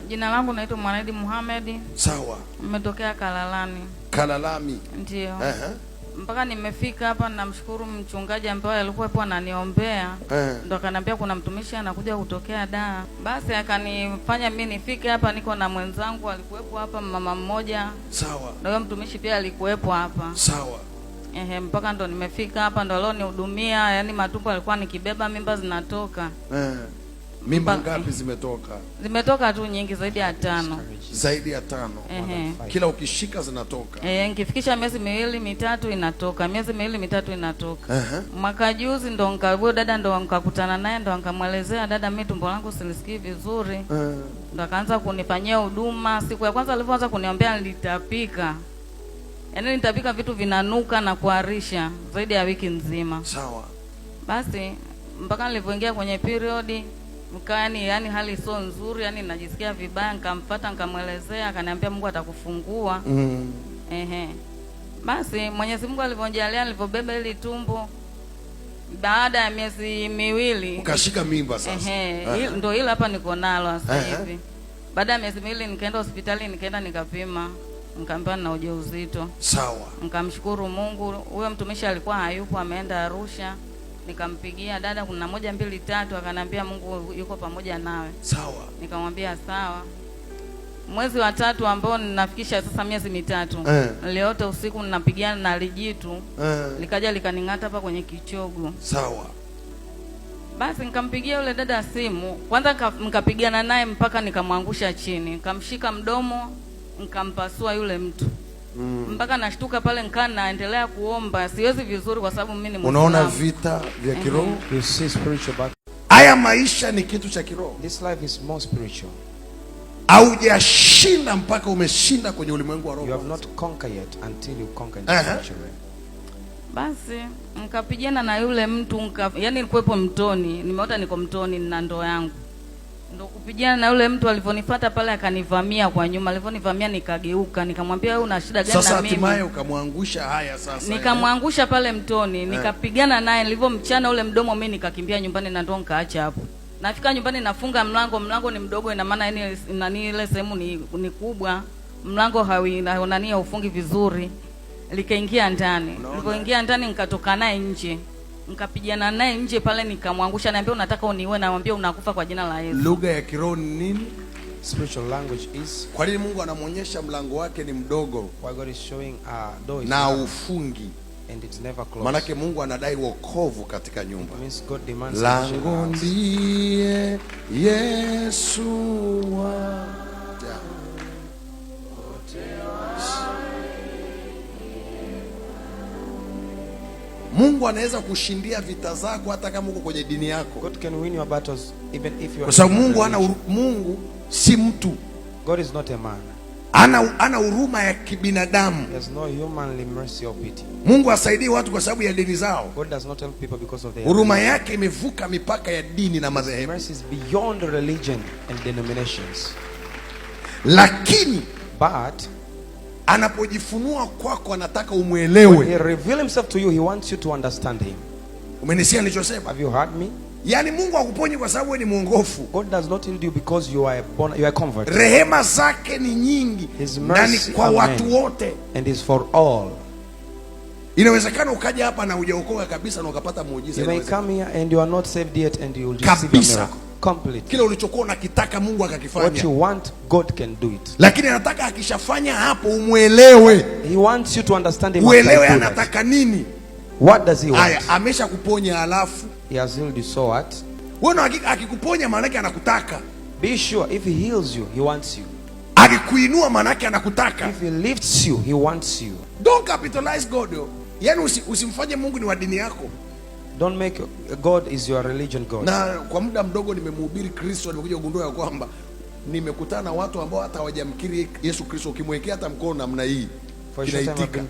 Jina langu naitwa Mwanaidi Muhammad. Sawa. Nimetokea Kalalani. Kalalami. Ndio. Mpaka nimefika hapa, namshukuru mchungaji ambaye alikuwa hapo ananiombea. Ndo akaniambia kuna mtumishi anakuja kutokea Dar. Basi akanifanya mimi nifike hapa, niko na mwenzangu alikuwepo hapa, mama mmoja. Sawa. Na huyo mtumishi pia alikuwepo hapa. Sawa. Mpaka ndo nimefika hapa, ndo leo nihudumia, yani matumbo alikuwa nikibeba, mimba zinatoka. Mimba ngapi zimetoka? Zimetoka tu nyingi, zaidi ya 5. Zaidi ya 5. Kila ukishika zinatoka. Nikifikisha miezi 2 3 inatoka. Miezi 2 3 inatoka. Mwaka juzi ndo huyo dada ndo nikakutana naye, ndo nikamwelezea, dada, mimi tumbo langu silisikii vizuri. Ndo akaanza kunifanyia huduma. Siku ya kwanza alipoanza kuniombea nilitapika. Yaani nitapika vitu vinanuka na kuharisha zaidi ya wiki nzima. Sawa. Basi mpaka nilipoingia kwenye period yani hali sio nzuri, yani najisikia vibaya, nikamfuata nikamwelezea, akaniambia Mungu atakufungua. Basi Mwenyezi Mungu alivyojalia, nilipobeba ile tumbo, baada ya miezi 2 ukashika mimba sasa. Ndio ile hapa niko nalo sasa hivi. Baada ya miezi 2 nikaenda hospitali, nikaenda nikapima, nikaambiwa na ujauzito. Sawa. Nikamshukuru Mungu. Huyo mtumishi alikuwa hayupo, ameenda Arusha. Nikampigia, dada, kuna 1 2 3, akanambia Mungu yuko pamoja nawe. Sawa. Nikamwambia sawa. Mwezi wa 3 ambao ninafikisha sasa miezi 3, niliota usiku ninapigiana na lijitu, likaja likaning'ata hapa kwenye kichogo. Sawa. Basi nikampigia yule dada simu, kwanza nikapigana naye mpaka nikamwangusha chini, nikamshika mdomo, nikampasua yule mtu. Mpaka nashtuka pale, nikaa naendelea kuomba, siwezi vizuri kwa sababu mimi ni Muislamu. Unaona vita vya kiroho? You see spiritual battle. Haya maisha ni kitu cha kiroho. This life is more spiritual. Haujashinda mpaka umeshinda kwenye ulimwengu wa roho. You have not conquered yet until you conquer in the spiritual realm. Basi nikapigana na yule mtu, yani nilikuwepo mtoni, nimeota niko mtoni na ndoo yangu. Ndo kupigana na yule mtu, alivyonifuata pale akanivamia kwa nyuma, alivyonivamia nikageuka, nikamwambia wewe una shida gani na mimi? Sasa hatimaye ukamwangusha. Haya sasa. Nikamwangusha pale mtoni, nikapigana naye, nilivyomchana ule mdomo mimi nikakimbia nyumbani na ndo nikaacha hapo. Nafika nyumbani nafunga mlango ni mdogo, ina maana yani ile sehemu ni kubwa. Mlango haunania ufungi vizuri. Likaingia ndani. Nilipoingia ndani nikatoka naye nje. Nikapigana naye nje pale, nikamwangusha, naambia unataka uniue, naambia unakufa kwa jina la Yesu. Lugha ya kiroho ni nini? Spiritual language is, kwa nini Mungu anamuonyesha mlango wake ni mdogo? Why God is showing door is na ufungi, and it's never closed. Manake Mungu anadai wokovu katika nyumba. It means God demands lango ndiye Yesu wa Mungu anaweza kushindia vita zako hata kama uko kwenye dini yako. God can win your battles even if you are. Kwa sababu Mungu si mtu. God is not a man. Ana huruma ya kibinadamu. There's no humanly mercy or pity. Mungu asaidii watu kwa sababu ya dini zao. God does not help people because of their huruma yake imevuka mipaka ya dini na madhehebu. Mercy is beyond religion and denominations. Lakini but anapojifunua kwako anataka umuelewe. When he reveal himself to you, he wants you to understand him. Umenisikia nilichosema? Have you heard me? Yani Mungu akuponyi kwa sababu wewe ni mwongofu. God does not heal you because you are a convert. Rehema zake ni nyingi na ni kwa watu wote, and is for all. Inawezekana ukaja hapa na hujaokoka kabisa na ukapata muujiza. You may come here and you are not saved yet and you will receive a miracle. Complete. Kile ulichokuwa unakitaka Mungu akakifanya. What you want, God can do it. Lakini anataka akishafanya hapo umuelewe. He wants you to understand him. Uelewe anataka nini? What does he want? Haya, ameshakuponya alafu he has healed you, so what? Wewe akikuponya maana yake anakutaka. Be sure if he heals you, he wants you. Akikuinua maana yake anakutaka. If he lifts you, he wants you. Don't capitalize God. Yaani usimfanye Mungu ni wa dini yako. Don't make God is your religion God. Na kwa muda mdogo nimemhubiri Kristo, nimekuja kugundua ya kwamba nimekutana na watu ambao hata hawajamkiri Yesu Kristo, ukimwekea hata mkono namna hii kinaitika,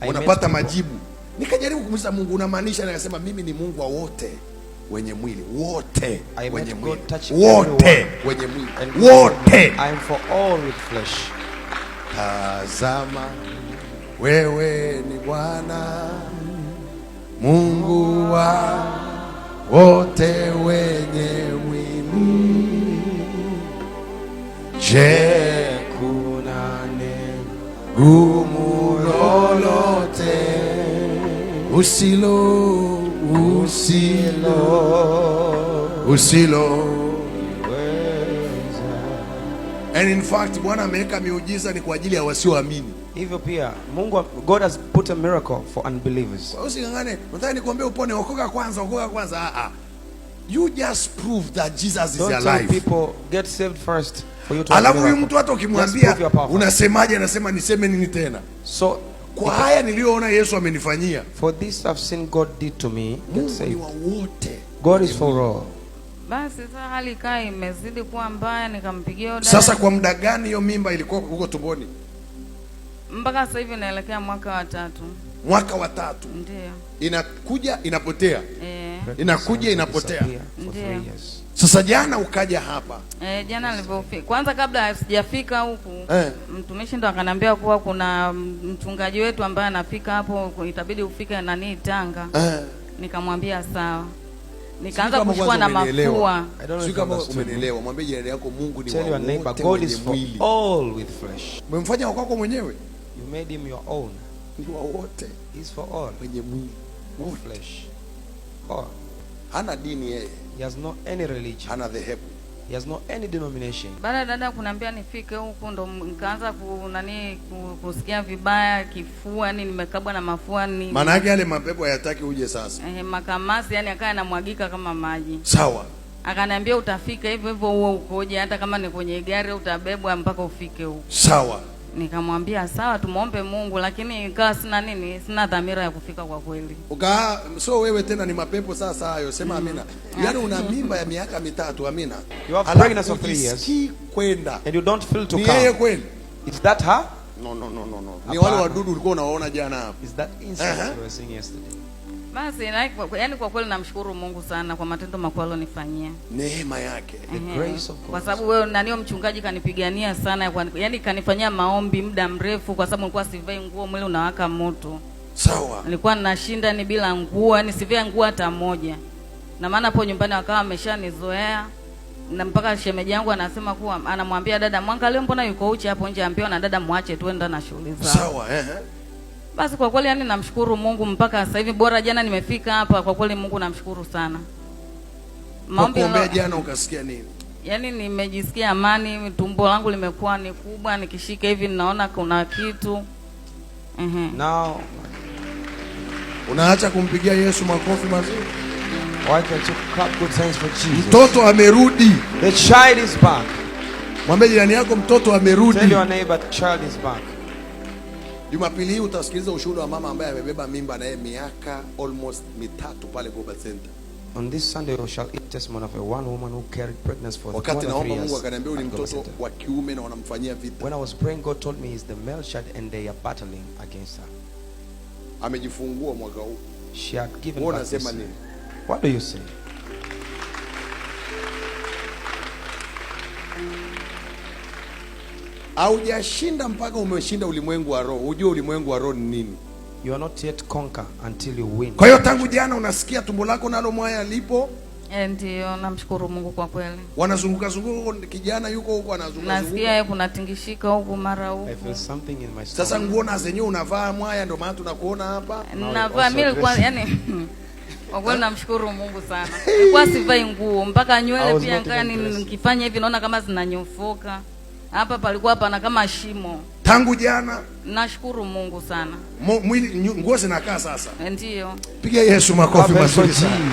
unapata majibu. Nikajaribu kumuuliza Mungu unamaanisha, na akasema mimi ni Mungu wa wote wenye mwili, wote wenye mwili, wote wenye mwili, wote. I am for all with flesh. Tazama wewe ni Bwana Mungu wa wote wenye mwili, Je, kuna neno gumu lolote usilo. And in fact, Bwana ameweka miujiza ni kwa ajili ya wasioamini. Hivyo pia God has put a miracle for unbelievers. Usingangane, nataka nikwambie upone, okoka kwanza. You just prove that Jesus is alive. Don't tell people get saved first for you to. Alafu huyu mtu hata ukimwambia unasemaje, anasema niseme nini tena? So kwa haya niliyoona Yesu amenifanyia. For this I've seen God did to me. Get saved. Wote. God is for all. Basi sasa hali kai imezidi kuwa mbaya, nikampigia dada. Sasa kwa muda gani hiyo mimba ilikuwa huko tumboni? Mpaka sasa hivi naelekea mwaka wa 3. Mwaka wa 3. Ndio. Inakuja inapotea. Inakuja inapotea. Ndio. Sasa jana ukaja hapa. Jana nilipofika. Kwanza kabla sijafika huku, mtumishi ndo akaniambia kuwa kuna mchungaji wetu ambaye anafika hapo, itabidi ufike nani Tanga. Nikamwambia sawa. Nikaanza kushukua na mafua. Sio kama umenielewa. Mwambie jirani yako Mungu ni wa wote. God is for all with flesh. Umemfanya wako mwenyewe? You made him your own. Ni wa wote. He's for all. Mwenye mwili wa flesh. All. Hana dini yeye. He has no any religion. Hana dhehebu. He has no any denomination. Baada dada kuniambia nifike huku, ndo nikaanza kusikia vibaya, kifua ni nimekabwa na mafua ni. Maana yake yale mapepo hayataki uje sasa. Makamasi yani akaya yanamwagika kama maji. Sawa. Akaniambia utafika hivyo hivyo uwe ukoje, hata kama ni kwenye gari utabebwa mpaka ufike huko. Sawa. Nikamwambia sawa, tumuombe Mungu, lakini ikawa sina dhamira ya kufika kwa kweli. So wewe tena ni mapepo sasa hayo, sema amina. Yaani una mimba ya miaka 3, amina. You have pregnancy of 3 years. Kwenda. And you don't feel to come. Ni yeye kweli? Is that her? No. Ni wale wadudu ulikuwa unaona jana hapa. Is that insect you were seeing yesterday? Basi yani kwa kweli namshukuru Mungu sana kwa matendo makubwa alionifanyia. Neema yake. The grace of God. Kwa sababu wewe nanio mchungaji kanipigania sana, yani kanifanyia maombi muda mrefu, kwa sababu nilikuwa sivai nguo, mwili unawaka moto. Sawa. Nilikuwa ninashinda ni bila nguo, yani sivai nguo hata moja. Na maana hapo nyumbani wakawa wameshanizoea. Na mpaka shemeji yangu anasema kuwa anamwambia dada, mwangalie mbona yuko uchi hapo nje, ambiwa na dada muache tuende na shughuli zao. Sawa, Basi kwa kweli yani namshukuru Mungu mpaka sasa hivi, bora jana nimefika hapa, kwa kweli Mungu namshukuru sana. Maombi jana ukasikia nini? Yani nimejisikia amani, tumbo langu limekuwa ni kubwa, nikishika hivi ninaona kuna kitu. Now unaacha kumpigia Yesu makofi mazuri? Why can't you clap good hands for Jesus? Mtoto amerudi. The child is back. Mwambie jirani yako mtoto amerudi. Tell your neighbor the child is back. Jumapili hii utasikiliza ushuhuda wa mama ambaye amebeba mimba naye miaka almost 3 pale Global Center. On this Sunday we shall eat testimony of a one woman who carried pregnancy for 3 years. Wakati naomba Mungu akaniambia ni mtoto wa kiume na wanamfanyia vita. When I was praying, God told me he's the male child and they are battling against her. Amejifungua mwaka huu. She had given birth. Unasema nini? What do you say? Haujashinda mpaka umeshinda ulimwengu wa roho. Unajua ulimwengu wa roho ni nini? You are not yet conquer until you win. Kwa hiyo tangu jana unasikia tumbo lako nalo mwaya lipo? Ndio, namshukuru Mungu kwa kweli. Wanazunguka zunguka, kijana yuko huko anazunguka. Nasikia yeye kuna tingishika huko mara huko. I feel something in my stomach. Sasa nguo na zenyewe unavaa mwaya, ndio maana tunakuona hapa. Navaa mimi kwa yani kwa kweli namshukuru Mungu sana. Nilikuwa sivai nguo mpaka nywele pia ngani nikifanya hivi naona kama zinanyofoka. Hapa palikuwa pana kama shimo. Tangu jana nashukuru Mungu sana. Mwili nguo zinakaa sasa. Ndio. Piga Yesu makofi mazuri sana.